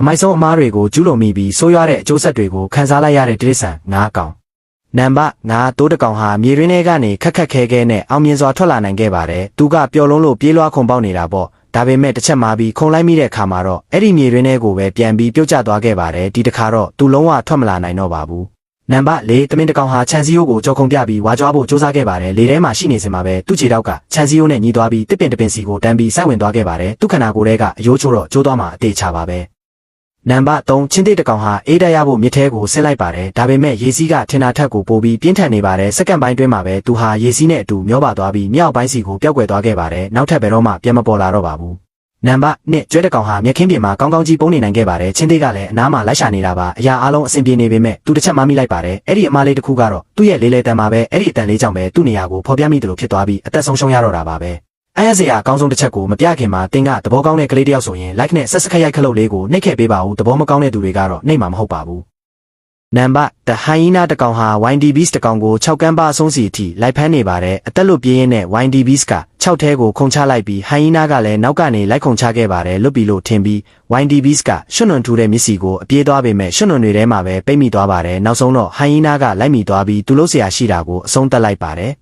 မိုက်ဆုံးအမားတွေကိုကျူးလွန်မိပြီးဆိုးရွားတဲ့အကျိုးဆက်တွေကိုခံစားလိုက်ရတဲ့တိရစ္ဆာန်9 ကောင်နံပါတ်9တိုးတကောင်ဟာမြေရင်းထဲကနေခက်ခက်ခဲခဲနဲ့အောင်မြင်စွာထွက်လာနိုင်ခဲ့ပါတယ်သူကပျော်လုံးလို့ပြေးလွှားခုန်ပေါက်နေတာပေါ့ဒါပေမဲ့တစ်ချက်မှာပြီးခုန်လိုက်မိတဲ့အခါမှာတော့အဲ့ဒီမြေရင်းထဲကိုပဲပြန်ပြီးပြုတ်ကျသွားခဲ့ပါတယ်ဒီတစ်ခါတော့သူလုံးဝထွက်မလာနိုင်တော့ပါဘူးနံပါတ်4သမင်းတကောင်ဟာချန်စီယိုကိုကြော်ခုံပြပြီးဝါကြွားဖို့စူးစမ်းခဲ့ပါတယ်လေထဲမှာရှိနေစင်မှာပဲသူ့ခြေထောက်ကချန်စီယိုနဲ့ညီးသွားပြီးတစ်ပင်တစ်ပင်စီကိုတန်းပြီးဆိုက်ဝင်သွားခဲ့ပါတယ်သူ့ခန္ဓာကိုယ်ထဲကအယိုးချိုးတော့ကျိုးသွားမှာအသေးချပါပဲနံပါတ်3ချင်းတိတ်တကောင်ဟာအေးတက်ရဖို့မြစ်ထဲကိုဆင်းလိုက်ပါတယ်ဒါပေမဲ့ရေစီးကထင်တာထက်ကိုပိုပြီးပြင်းထန်နေပါတယ်စက္ကန့်ပိုင်းတွင်းမှာပဲသူဟာရေစီးနဲ့အတူမျောပါသွားပြီးမြောက်ပိုင်းစီကိုပျောက်ကွယ်သွားခဲ့ပါတယ်နောက်ထပ်ဘယ်တော့မှပြန်မပေါ်လာတော့ပါဘူးနံပါတ်2ကျွဲတကောင်ဟာမြက်ခင်းပြင်မှာကောင်းကောင်းကြီးပုံနေနိုင်ခဲ့ပါတယ်ချင်းတိတ်ကလည်းအနားမှာလိုက်ရှာနေတာပါအရာအလုံးအဆင်ပြေနေပေမဲ့သူတစ်ချက်မှမိလိုက်ပါတယ်အဲ့ဒီအမားလေးတစ်ခုကတော့သူ့ရဲ့လေးလေးတန်မှာပဲအဲ့ဒီအတန်လေးကြောင့်ပဲသူ့နေရာကိုဖော်ပြမိတယ်လို့ဖြစ်သွားပြီးအသက်ဆုံးရှုံးရတော့တာပါပဲအဲ့ရစရာအကောင်းဆုံးတစ်ချက်ကိုမပြခင်မှာတင်းကသဘောကောင်းတဲ့ကလေးတယောက်ဆိုရင် like နဲ့ဆက်စခက်ရိုက်ခလုတ်လေးကိုနှိပ်ခဲ့ပေးပါဦးသဘောမကောင်းတဲ့သူတွေကတော့နှိပ်မှာမဟုတ်ပါဘူးနံပါတ်the hyena တကောင်ဟာ YD beast တကောင်ကို6ကန်းပါအဆုံးစီအထိလိုက်ဖမ်းနေပါတယ်အသက်လွတ်ပြေးရင်းနဲ့ YD beast က6ထဲကိုခုန်ချလိုက်ပြီး hyena ကလည်းနောက်ကနေလိုက်ခုန်ချခဲ့ပါတယ်လွတ်ပြီးလို့ထင်ပြီး YD beast ကရွှွန့်နွန်ထူတဲ့မျက်စိကိုအပြေးသွားပေမဲ့ရွှွန့်နွန်တွေထဲမှာပဲပိတ်မိသွားပါတယ်နောက်ဆုံးတော့ hyena ကလိုက်မိသွားပြီးသူလို့ဆရာရှိတာကိုအဆုံးသတ်လိုက်ပါတယ်